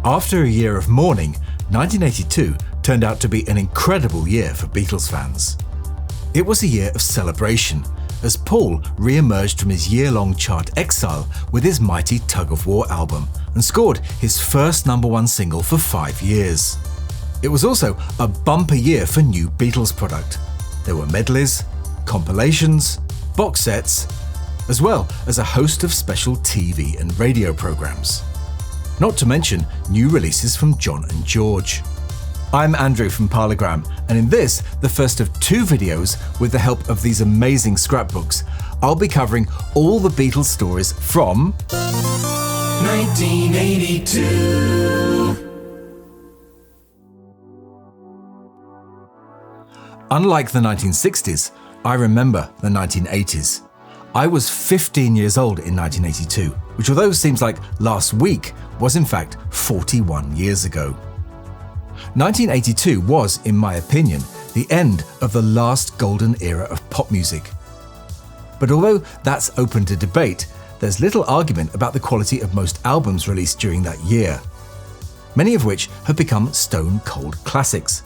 After a year of mourning, 1982 turned out to be an incredible year for Beatles fans. It was a year of celebration, as Paul re-emerged from his year-long chart exile with his mighty Tug of War album and scored his first #1 single for 5 years. It was also a bumper year for new Beatles product. There were medleys, compilations, box sets, as well as a host of special TV and radio programs. Not to mention new releases from John and George. I'm Andrew from Parlogram, and in this, the first of 2 videos with the help of these amazing scrapbooks, I'll be covering all the Beatles stories from 1982. Unlike the 1960s, I remember the 1980s. I was 15 years old in 1982, which although seems like last week, was in fact 41 years ago. 1982 was, in my opinion, the end of the last golden era of pop music. But although that's open to debate, there's little argument about the quality of most albums released during that year, many of which have become stone-cold classics.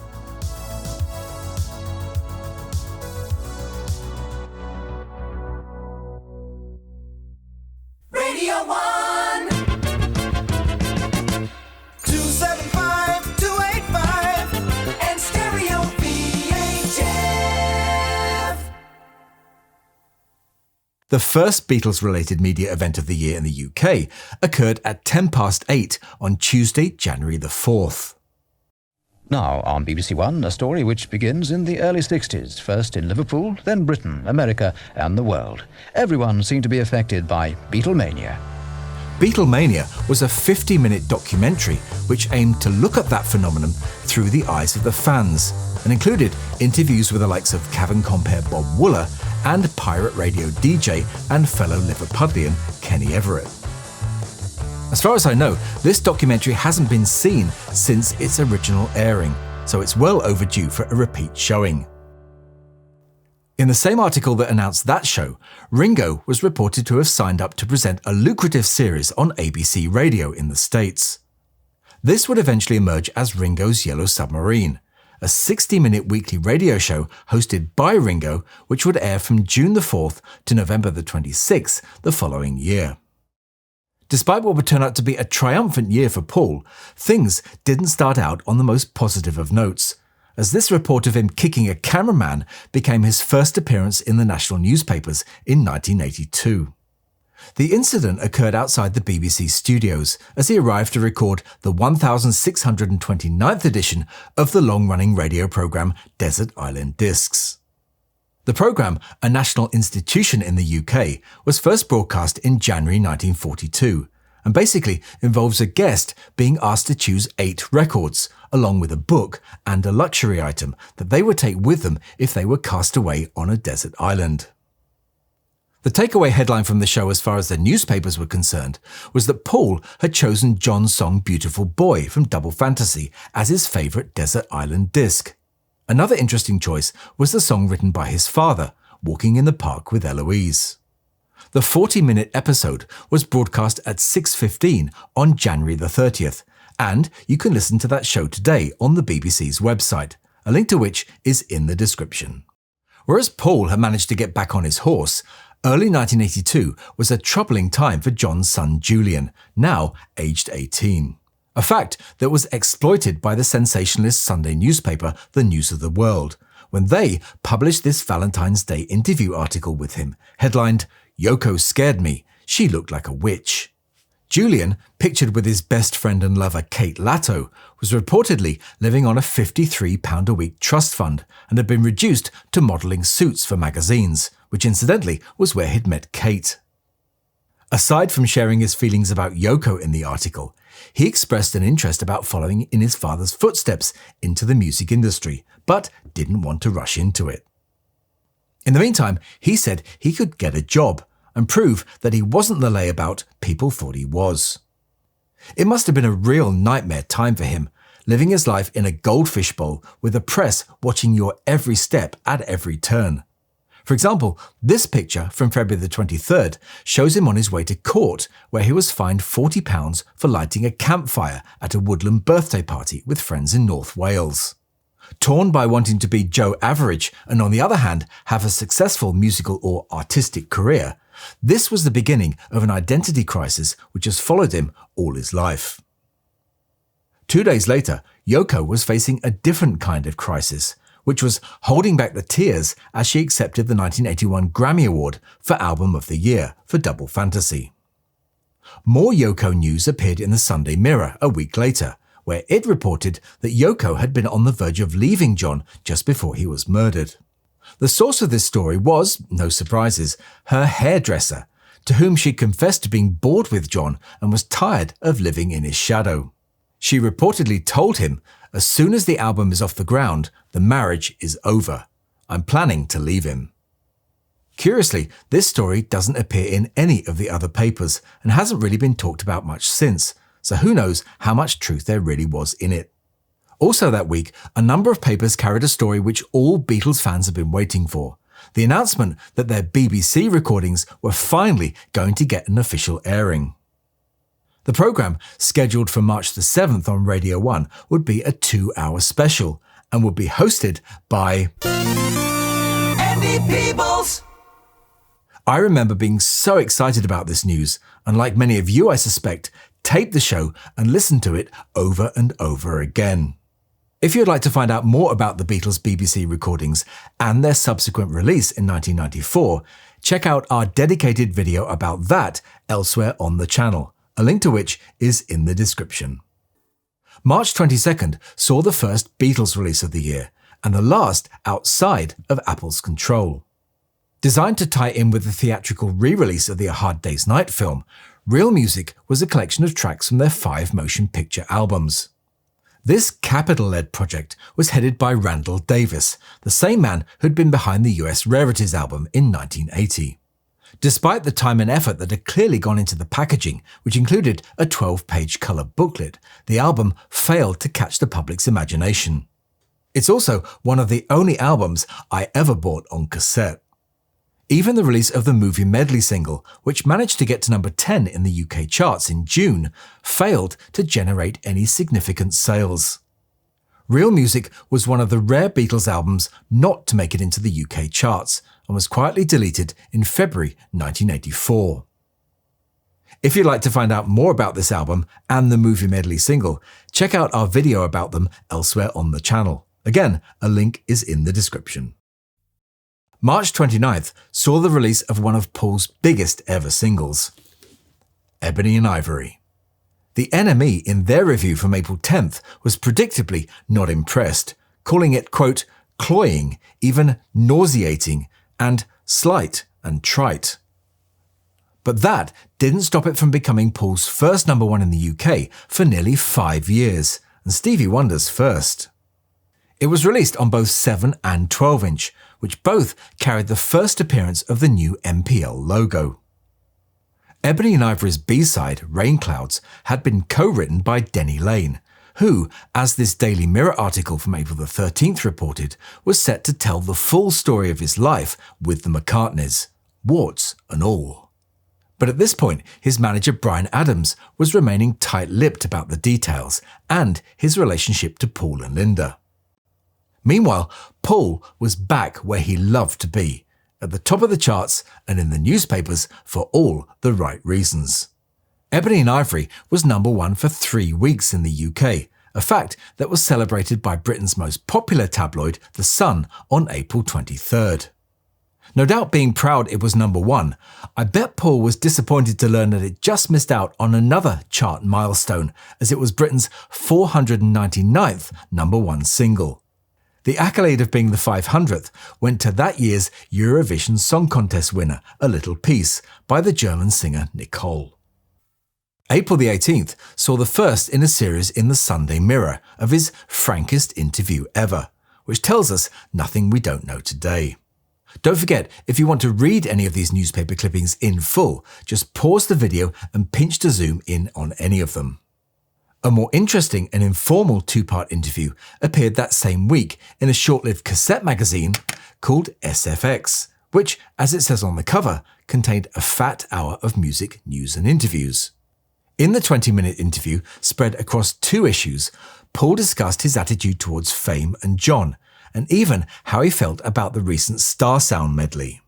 The first Beatles-related media event of the year in the UK occurred at 8:10 on Tuesday, January the 4th. Now on BBC One, a story which begins in the early 60s, first in Liverpool, then Britain, America and the world. Everyone seemed to be affected by Beatlemania. Beatlemania was a 50-minute documentary which aimed to look at that phenomenon through the eyes of the fans and included interviews with the likes of Cavern compere Bob Wooler and pirate radio DJ and fellow Liverpudlian Kenny Everett. As far as I know, this documentary hasn't been seen since its original airing, so it's well overdue for a repeat showing. In the same article that announced that show, Ringo was reported to have signed up to present a lucrative series on ABC Radio in the States. This would eventually emerge as Ringo's Yellow Submarine, a 60-minute weekly radio show hosted by Ringo, which would air from June the 4th to November the 26th the following year. Despite what would turn out to be a triumphant year for Paul, things didn't start out on the most positive of notes, as this report of him kicking a cameraman became his first appearance in the national newspapers in 1982. The incident occurred outside the BBC studios as he arrived to record the 1629th edition of the long-running radio programme Desert Island Discs. The programme, a national institution in the UK, was first broadcast in January 1942 and basically involves a guest being asked to choose 8 records, along with a book and a luxury item that they would take with them if they were cast away on a desert island. The takeaway headline from the show as far as the newspapers were concerned was that Paul had chosen John's song Beautiful Boy from Double Fantasy as his favourite desert island disc. Another interesting choice was the song written by his father, Walking in the Park with Eloise. The 40-minute episode was broadcast at 6:15 on January the 30th, and you can listen to that show today on the BBC's website, a link to which is in the description. Whereas Paul had managed to get back on his horse, early 1982 was a troubling time for John's son Julian, now aged 18. A fact that was exploited by the sensationalist Sunday newspaper The News of the World, when they published this Valentine's Day interview article with him, headlined, "Yoko scared me, she looked like a witch." Julian, pictured with his best friend and lover Kate Latto, was reportedly living on a £53 a week trust fund and had been reduced to modelling suits for magazines, which incidentally was where he'd met Kate. Aside from sharing his feelings about Yoko in the article, he expressed an interest about following in his father's footsteps into the music industry, but didn't want to rush into it. In the meantime, he said he could get a job and prove that he wasn't the layabout people thought he was. It must have been a real nightmare time for him, living his life in a goldfish bowl with the press watching your every step at every turn. For example, this picture from February the 23rd shows him on his way to court, where he was fined £40 for lighting a campfire at a woodland birthday party with friends in North Wales. Torn by wanting to be Joe Average and, on the other hand, have a successful musical or artistic career, this was the beginning of an identity crisis which has followed him all his life. 2 days later, Yoko was facing a different kind of crisis, which was holding back the tears as she accepted the 1981 Grammy Award for Album of the Year for Double Fantasy. More Yoko news appeared in the Sunday Mirror a week later, where it reported that Yoko had been on the verge of leaving John just before he was murdered. The source of this story was, no surprises, her hairdresser, to whom she confessed to being bored with John and was tired of living in his shadow. She reportedly told him, "As soon as the album is off the ground, the marriage is over. I'm planning to leave him." Curiously, this story doesn't appear in any of the other papers and hasn't really been talked about much since, so who knows how much truth there really was in it. Also that week, a number of papers carried a story which all Beatles fans have been waiting for: the announcement that their BBC recordings were finally going to get an official airing. The programme, scheduled for March the 7th on Radio 1, would be a 2-hour special and would be hosted by Andy Peebles. I remember being so excited about this news, and like many of you I suspect, taped the show and listened to it over and over again. If you'd like to find out more about the Beatles' BBC recordings and their subsequent release in 1994, check out our dedicated video about that elsewhere on the channel, a link to which is in the description. March 22nd saw the first Beatles release of the year, and the last outside of Apple's control. Designed to tie in with the theatrical re-release of the A Hard Day's Night film, Real Music was a collection of tracks from their 5 motion picture albums. This Capitol-led project was headed by Randall Davis, the same man who'd been behind the US Rarities album in 1980. Despite the time and effort that had clearly gone into the packaging, which included a 12-page colour booklet, the album failed to catch the public's imagination. It's also one of the only albums I ever bought on cassette. Even the release of the movie medley single, which managed to get to number 10 in the UK charts in June, failed to generate any significant sales. Real Music was one of the rare Beatles albums not to make it into the UK charts and was quietly deleted in February 1984. If you'd like to find out more about this album and the movie medley single, check out our video about them elsewhere on the channel. Again, a link is in the description. March 29th saw the release of one of Paul's biggest ever singles, Ebony and Ivory. The NME, in their review from April 10th, was predictably not impressed, calling it, quote, cloying, even nauseating, and slight and trite. But that didn't stop it from becoming Paul's first number 1 in the UK for nearly 5 years, and Stevie Wonder's first. It was released on both 7 and 12-inch, which both carried the first appearance of the new MPL logo. Ebony and Ivory's B-side, Rain Clouds, had been co-written by Denny Lane, who, as this Daily Mirror article from April the 13th reported, was set to tell the full story of his life with the McCartney's, warts and all. But at this point, his manager Bryan Adams was remaining tight-lipped about the details and his relationship to Paul and Linda. Meanwhile, Paul was back where he loved to be, at the top of the charts and in the newspapers for all the right reasons. Ebony and Ivory was number 1 for 3 weeks in the UK, a fact that was celebrated by Britain's most popular tabloid, The Sun, on April 23rd. No doubt being proud it was number 1, I bet Paul was disappointed to learn that it just missed out on another chart milestone, as it was Britain's 499th number 1 single. The accolade of being the 500th went to that year's Eurovision Song Contest winner, A Little Piece, by the German singer Nicole. April the 18th saw the first in a series in the Sunday Mirror of his frankest interview ever, which tells us nothing we don't know today. Don't forget, if you want to read any of these newspaper clippings in full, just pause the video and pinch to zoom in on any of them. A more interesting and informal 2-part interview appeared that same week in a short-lived cassette magazine called SFX, which, as it says on the cover, contained a fat hour of music, news and interviews. In the 20-minute interview, spread across 2 issues, Paul discussed his attitude towards fame and John, and even how he felt about the recent Star Sound medley.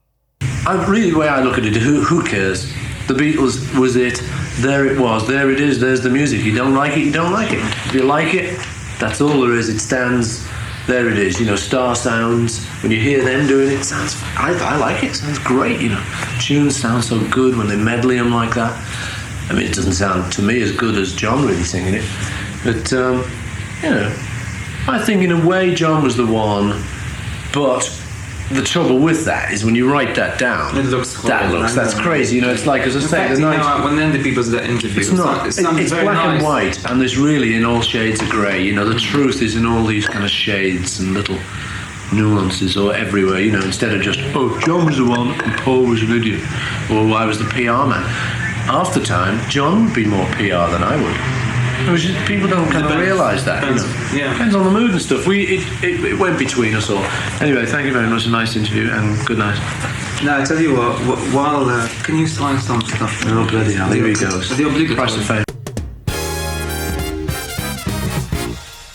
Really, the way I look at it, who cares? The Beatles was it, there it was, there it is, there's the music. You don't like it, you don't like it. If you like it, that's all there is. It stands, there it is. Star Sounds, when you hear them doing it, sounds, I like it, it sounds great, Tunes sound so good when they medley them like that. I mean, it doesn't sound to me as good as John really singing it, but, I think in a way John was the one, but the trouble with that is when you write that down, that's crazy. It's like, as I say, when then the Beatles that interview, it's black and white, and there's really in all shades of grey. The truth is in all these kind of shades and little nuances or everywhere. Instead of just, oh, John was the one and Paul was an idiot, or I was the PR man. Half the time, John would be more PR than I would. People don't kind of realise that. Depends on the mood and stuff. It went between us all. Anyway, thank you very much. A nice interview and good night. Now, I tell you what, while can you sign some stuff? Oh, bloody hell, here he goes. The obligatory Price of fame.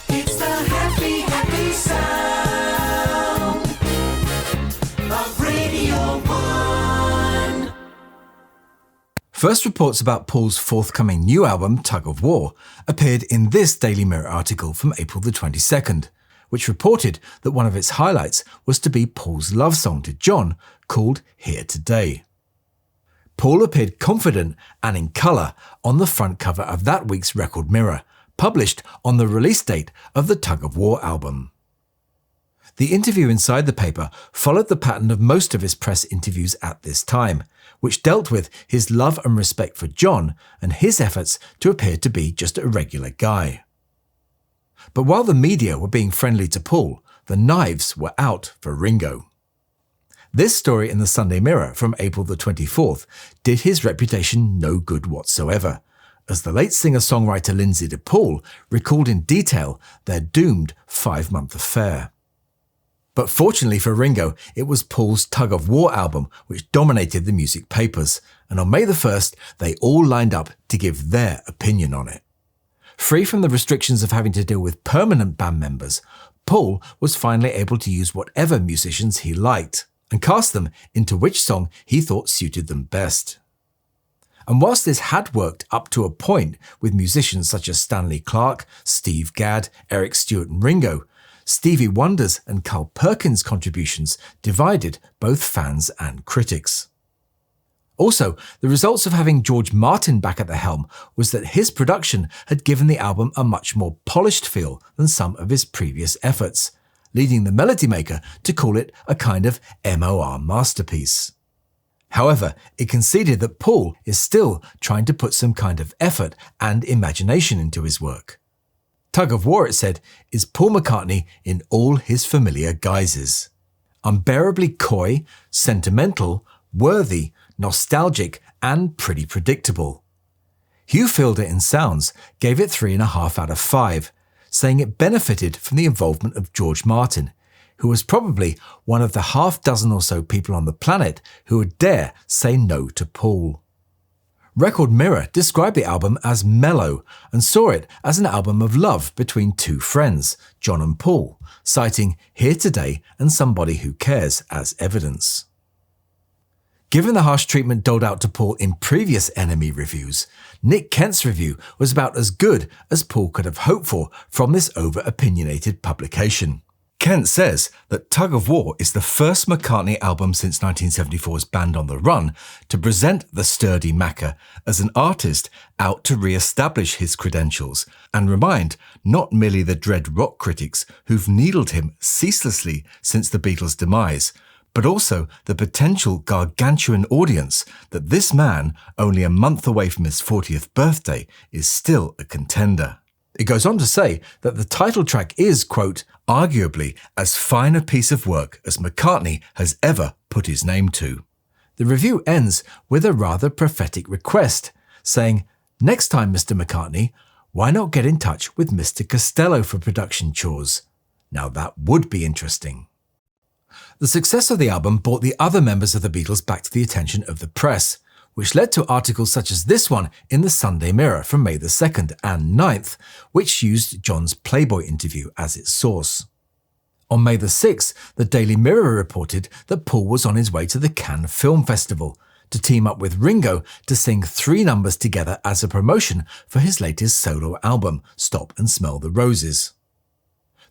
It's the happy, happy sound of Radio 1. First reports about Paul's forthcoming new album, Tug of War, appeared in this Daily Mirror article from April the 22nd, which reported that one of its highlights was to be Paul's love song to John, called Here Today. Paul appeared confident and in colour on the front cover of that week's Record Mirror, published on the release date of the Tug of War album. The interview inside the paper followed the pattern of most of his press interviews at this time, which dealt with his love and respect for John and his efforts to appear to be just a regular guy. But while the media were being friendly to Paul, the knives were out for Ringo. This story in the Sunday Mirror from April the 24th did his reputation no good whatsoever, as the late singer-songwriter Lindsay DePaul recalled in detail their doomed 5-month affair. But fortunately for Ringo, it was Paul's Tug of War album which dominated the music papers, and on May the 1st, they all lined up to give their opinion on it. Free from the restrictions of having to deal with permanent band members, Paul was finally able to use whatever musicians he liked, and cast them into which song he thought suited them best. And whilst this had worked up to a point with musicians such as Stanley Clarke, Steve Gadd, Eric Stewart and Ringo, Stevie Wonder's and Carl Perkins' contributions divided both fans and critics. Also, the results of having George Martin back at the helm was that his production had given the album a much more polished feel than some of his previous efforts, leading the melody maker to call it a kind of MOR masterpiece. However, it conceded that Paul is still trying to put some kind of effort and imagination into his work. Tug of War, it said, is Paul McCartney in all his familiar guises. Unbearably coy, sentimental, worthy, nostalgic, and pretty predictable. Hugh Fielder in Sounds gave it 3.5 out of 5, saying it benefited from the involvement of George Martin, who was probably one of the half dozen or so people on the planet who would dare say no to Paul. Record Mirror described the album as mellow and saw it as an album of love between two friends, John and Paul, citing Here Today and Somebody Who Cares as evidence. Given the harsh treatment doled out to Paul in previous Enemy reviews, Nick Kent's review was about as good as Paul could have hoped for from this over-opinionated publication. Kent says that Tug of War is the first McCartney album since 1974's Band on the Run to present the sturdy Macca as an artist out to re-establish his credentials and remind not merely the dread rock critics who've needled him ceaselessly since the Beatles' demise, but also the potential gargantuan audience that this man, only a month away from his 40th birthday, is still a contender. It goes on to say that the title track is, quote, arguably as fine a piece of work as McCartney has ever put his name to. The review ends with a rather prophetic request, saying, next time, Mr. McCartney, why not get in touch with Mr. Costello for production chores? Now that would be interesting. The success of the album brought the other members of the Beatles back to the attention of the press, which led to articles such as this one in the Sunday Mirror from May the 2nd and 9th, which used John's Playboy interview as its source. On May the 6th, the Daily Mirror reported that Paul was on his way to the Cannes Film Festival to team up with Ringo to sing 3 numbers together as a promotion for his latest solo album, Stop and Smell the Roses.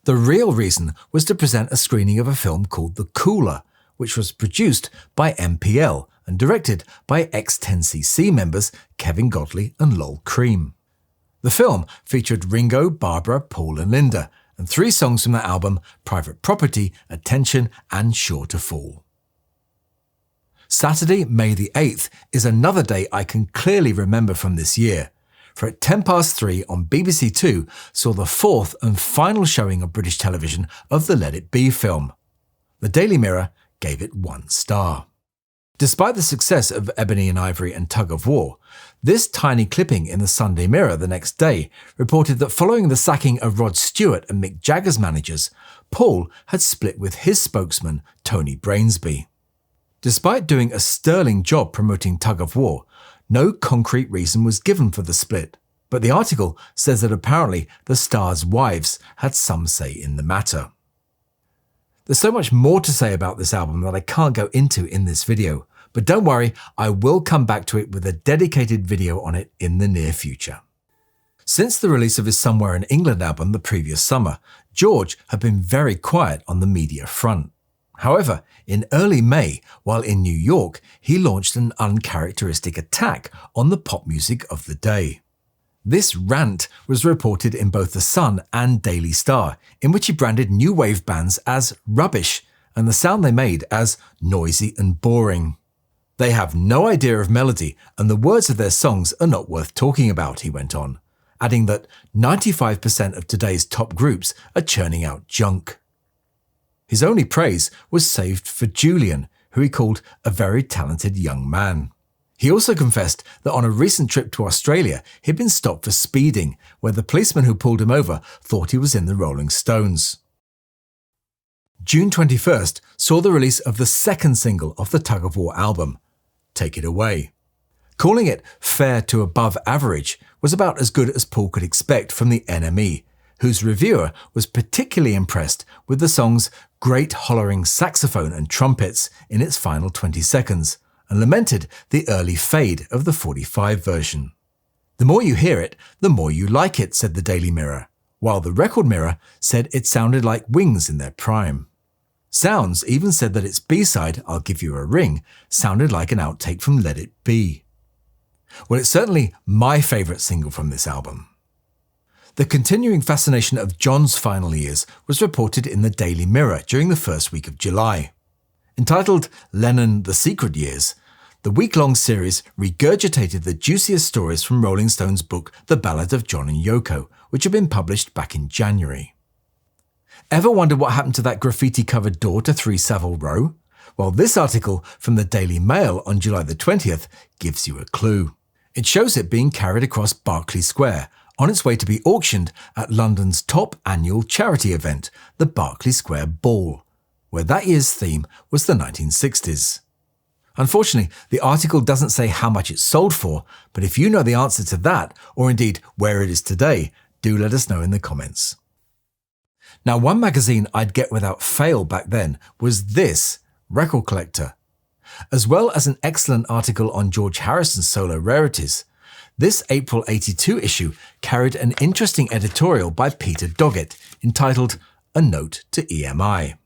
The real reason was to present a screening of a film called The Cooler, which was produced by MPL and directed by ex-10cc members Kevin Godley and Lol Cream. The film featured Ringo, Barbara, Paul and Linda, and 3 songs from that album: Private Property, Attention and Sure to Fall. Saturday, May the 8th is another day I can clearly remember from this year, for at 3:10 on BBC Two saw the 4th and final showing of British television of the Let It Be film. The Daily Mirror gave it 1 star. Despite the success of Ebony and Ivory and Tug of War, this tiny clipping in the Sunday Mirror the next day reported that following the sacking of Rod Stewart and Mick Jagger's managers, Paul had split with his spokesman, Tony Brainsby. Despite doing a sterling job promoting Tug of War, no concrete reason was given for the split, but the article says that apparently the stars' wives had some say in the matter. There's so much more to say about this album that I can't go into in this video, but don't worry, I will come back to it with a dedicated video on it in the near future. Since the release of his Somewhere in England album the previous summer, George had been very quiet on the media front. However, in early May, while in New York, he launched an uncharacteristic attack on the pop music of the day. This rant was reported in both The Sun and Daily Star, in which he branded new wave bands as rubbish and the sound they made as noisy and boring. They have no idea of melody and the words of their songs are not worth talking about, he went on, adding that 95% of today's top groups are churning out junk. His only praise was saved for Julian, who he called a very talented young man. He also confessed that on a recent trip to Australia, he'd been stopped for speeding, where the policeman who pulled him over thought he was in the Rolling Stones. June 21st saw the release of the 2nd single of the Tug of War album, Take It Away. Calling it fair to above average was about as good as Paul could expect from the NME, whose reviewer was particularly impressed with the song's great hollering saxophone and trumpets in its final 20 seconds, and lamented the early fade of the 45 version. The more you hear it, the more you like it, said the Daily Mirror, while the Record Mirror said it sounded like Wings in their prime. Sounds even said that its B-side, I'll Give You a Ring, sounded like an outtake from Let It Be. Well, it's certainly my favourite single from this album. The continuing fascination of John's final years was reported in the Daily Mirror during the first week of July. Entitled Lennon: The Secret Years, the week-long series regurgitated the juiciest stories from Rolling Stone's book The Ballad of John and Yoko, which had been published back in January. Ever wondered what happened to that graffiti-covered door to 3 Savile Row? Well, this article from the Daily Mail on July the 20th gives you a clue. It shows it being carried across Berkeley Square, on its way to be auctioned at London's top annual charity event, the Berkeley Square Ball, where that year's theme was the 1960s. Unfortunately, the article doesn't say how much it sold for, but if you know the answer to that, or indeed where it is today, do let us know in the comments. Now, one magazine I'd get without fail back then was this, Record Collector. As well as an excellent article on George Harrison's solo rarities, this April '82 issue carried an interesting editorial by Peter Doggett entitled A Note to EMI.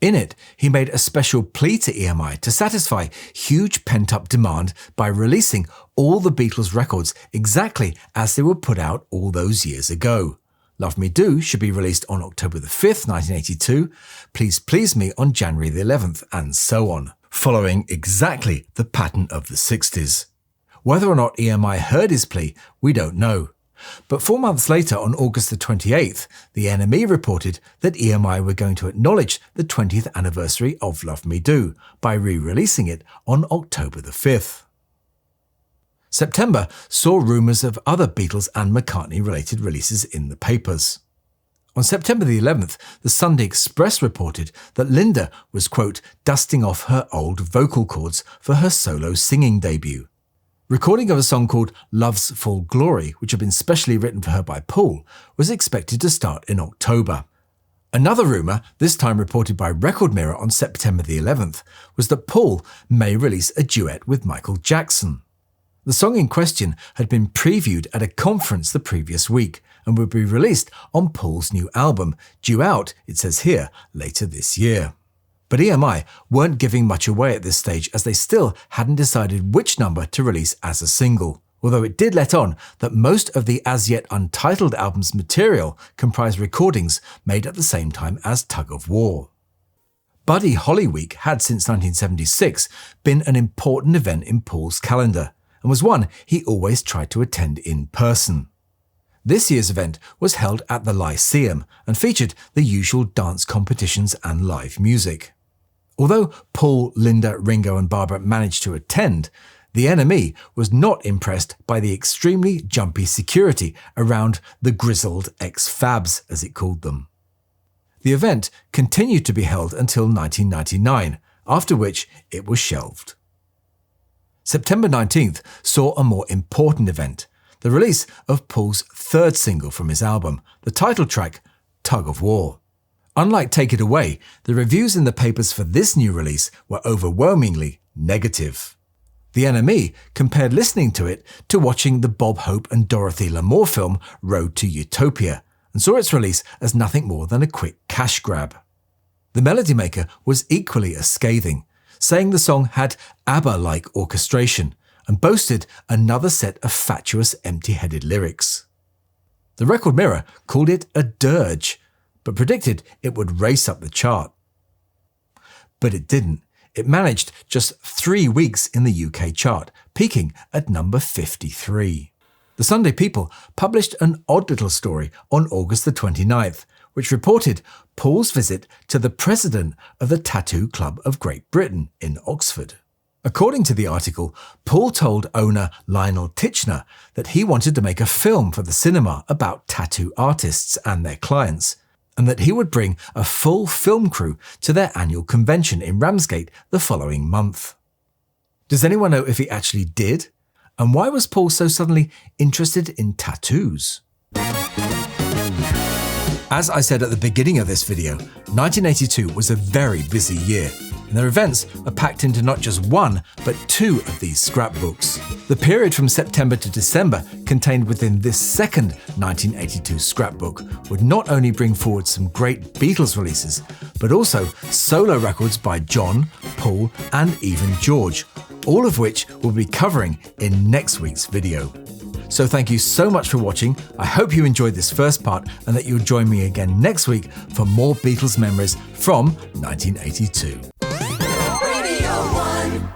In it, he made a special plea to EMI to satisfy huge pent-up demand by releasing all the Beatles records exactly as they were put out all those years ago. Love Me Do should be released on October the 5th, 1982, Please Please Me on January the 11th, and so on, following exactly the pattern of the 60s. Whether or not EMI heard his plea, we don't know. But 4 months later, on August the 28th, the NME reported that EMI were going to acknowledge the 20th anniversary of Love Me Do by re-releasing it on October the 5th. September saw rumours of other Beatles and McCartney-related releases in the papers. On September the 11th, the Sunday Express reported that Linda was, quote, dusting off her old vocal cords for her solo singing debut. Recording of a song called Love's Full Glory, which had been specially written for her by Paul, was expected to start in October. Another rumour, this time reported by Record Mirror on September the 11th, was that Paul may release a duet with Michael Jackson. The song in question had been previewed at a conference the previous week and would be released on Paul's new album, due out, it says here, later this year. But EMI weren't giving much away at this stage as they still hadn't decided which number to release as a single, although it did let on that most of the as-yet untitled album's material comprised recordings made at the same time as Tug of War. Buddy Holly Week had since 1976 been an important event in Paul's calendar, and was one he always tried to attend in person. This year's event was held at the Lyceum and featured the usual dance competitions and live music. Although Paul, Linda, Ringo and Barbara managed to attend, the NME was not impressed by the extremely jumpy security around the grizzled ex-Fabs, as it called them. The event continued to be held until 1999, after which it was shelved. September 19th saw a more important event, the release of Paul's third single from his album, the title track, Tug of War. Unlike Take It Away, the reviews in the papers for this new release were overwhelmingly negative. The NME compared listening to it to watching the Bob Hope and Dorothy Lamour film Road to Utopia, and saw its release as nothing more than a quick cash grab. The Melody Maker was equally as scathing, saying the song had ABBA-like orchestration and boasted another set of fatuous, empty-headed lyrics. The Record Mirror called it a dirge, but predicted it would race up the chart. But it didn't. It managed just 3 weeks in the UK chart, peaking at number 53. The Sunday People published an odd little story on August the 29th, which reported Paul's visit to the president of the Tattoo Club of Great Britain in Oxford. According to the article, Paul told owner Lionel Titchener that he wanted to make a film for the cinema about tattoo artists and their clients, and that he would bring a full film crew to their annual convention in Ramsgate the following month. Does anyone know if he actually did? And why was Paul so suddenly interested in tattoos? As I said at the beginning of this video, 1982 was a very busy year, and their events are packed into not just one, but 2 of these scrapbooks. The period from September to December contained within this second 1982 scrapbook would not only bring forward some great Beatles releases, but also solo records by John, Paul, and even George, all of which we'll be covering in next week's video. So thank you so much for watching. I hope you enjoyed this first part and that you'll join me again next week for more Beatles memories from 1982. Radio 1.